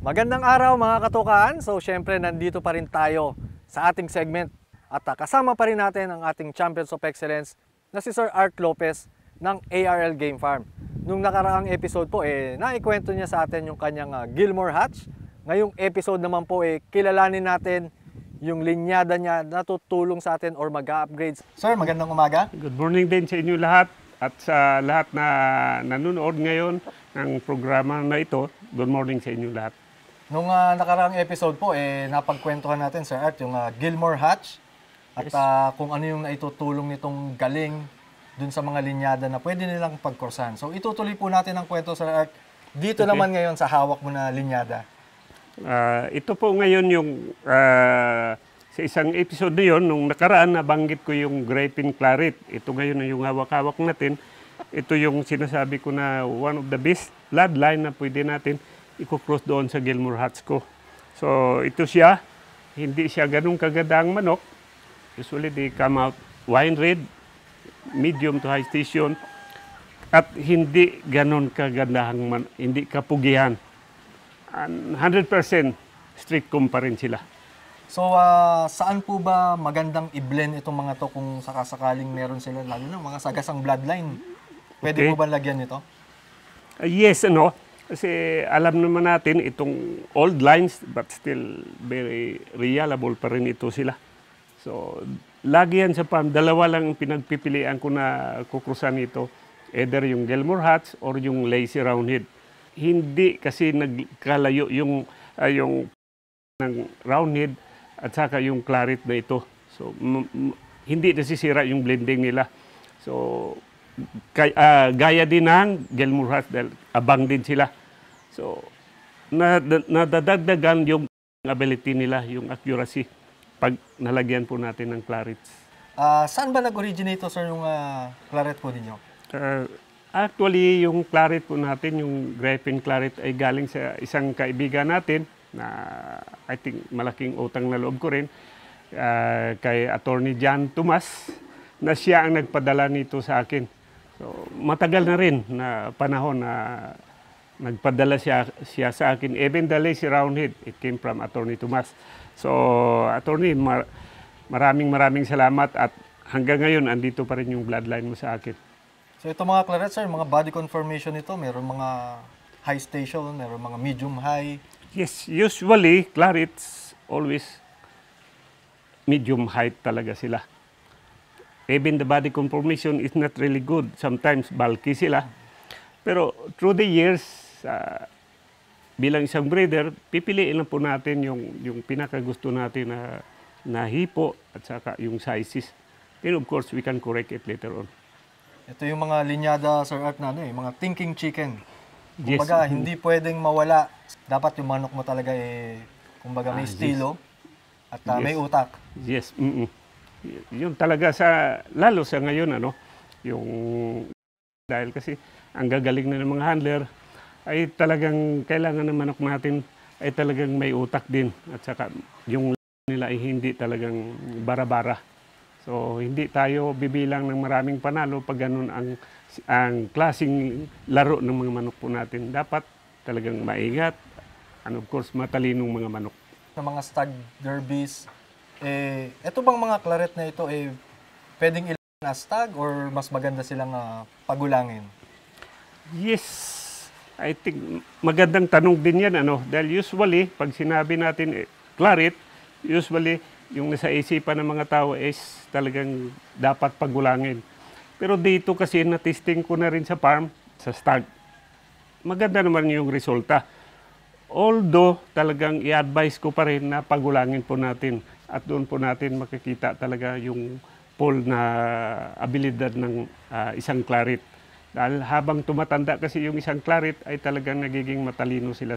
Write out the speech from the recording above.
Magandang araw mga katukaan. So syempre nandito pa rin tayo sa ating segment at kasama pa rin natin ang ating Champions of Excellence na si Sir Art Lopez ng ARL Game Farm. Nung nakaraang episode po naikwento niya sa atin yung kanyang Gilmore Hatch. Ngayong episode naman po kilalanin natin yung linyada niya na tutulong sa atin or mag-upgrades. Sir, magandang umaga. Good morning din sa inyo lahat at sa lahat na nanonood ngayon ng programa na ito. Good morning sa inyo lahat. Nung nakaraang episode po, napagkwentuhan natin, Sir Art, yung Gilmore Hatch at kung ano yung naitutulong nitong galing dun sa mga linyada na pwede nilang pagkursahan. So itutuloy po natin ang kwento, Sir Art, dito naman ngayon sa hawak mo na linyada. Ito po ngayon yung sa isang episode na yun, nung nakaraan nabanggit ko yung Grapin Claret. Ito ngayon na yung hawak-hawak natin. Ito yung sinasabi ko na one of the best bloodline na pwede natin i-cross doon sa Gilmore Hatch ko. So ito siya, hindi siya ganun kagandang manok. Usually they come out wine red, medium to high station, at hindi ganun kagandang hindi kapugihan. 100% strict pa rin sila. So saan po ba magandang i-blend itong mga to kung sakasakaling meron sila, lalo na mga sagasang bloodline? Pwede po ba lagyan nito? Yes, kasi alam naman natin itong old lines but still very reliable pa rin ito sila. So lagi yan sa farm, dalawa lang pinagpipilian ko na kukrusan ito. Either yung Gilmore Hatch or yung Lazy Roundhead. Hindi kasi nagkalayo yung ng Roundhead at saka yung Claret na ito. So hindi nasisira yung blending nila. So gaya din ng Gilmore Hatch dahil abang din sila. So nadadagdagan yung ability nila, yung accuracy pag nalagyan po natin ng clarets. Saan ba nag-originate to, sir, yung claret po ninyo? Actually, yung claret po natin, yung Grapin Claret ay galing sa isang kaibigan natin na I think malaking utang na loob ko rin, kay Attorney John Tomas, na siya ang nagpadala nito sa akin. So, matagal na rin na panahon na nagpadala siya sa akin. Even the Lazy Roundhead, it came from Attorney Tomas. So, Attorney, maraming salamat at hanggang ngayon, andito pa rin yung bloodline mo sa akin. So, ito mga claret, sir, mga body conformation ito, meron mga high station, meron mga medium high. Yes, usually, clarets always medium height talaga sila. Even the body conformation is not really good. Sometimes bulky sila. Pero through the years, bilang isang breeder, pipiliin lang po natin yung pinakagusto natin na hipo at saka yung sizes. Then of course, we can correct it later on. Ito yung mga linyada, Sir Art, na mga thinking chicken. Yes. Kumbaga, hindi pwedeng mawala. Dapat yung manok mo talaga kumbaga may estilo at may utak. Yes. Yun talaga lalo sa ngayon, yung dahil kasi ang gagaling na ng mga handler ay talagang kailangan ng manok natin ay talagang may utak din at saka yung nila ay hindi talagang bara-bara. So hindi tayo bibilang ng maraming panalo pag ganun ang klaseng laro ng mga manok po natin. Dapat talagang maingat and of course matalinong mga manok. Sa mga stag derbies, ito bang mga claret na ito pwedeng ilan na stag or mas maganda silang pagulangin? Yes, I think magandang tanong din yan, dahil usually, pag sinabi natin claret, usually, yung nasa isipan ng mga tao is talagang dapat pagulangin. Pero dito kasi na-testing ko na rin sa farm, sa stag. Maganda naman yung resulta. Although, talagang i-advise ko pa rin na pagulangin po natin at doon po natin makikita talaga yung full na abilidad ng isang claret. Dahil habang tumatanda kasi yung isang claret ay talagang nagiging matalino sila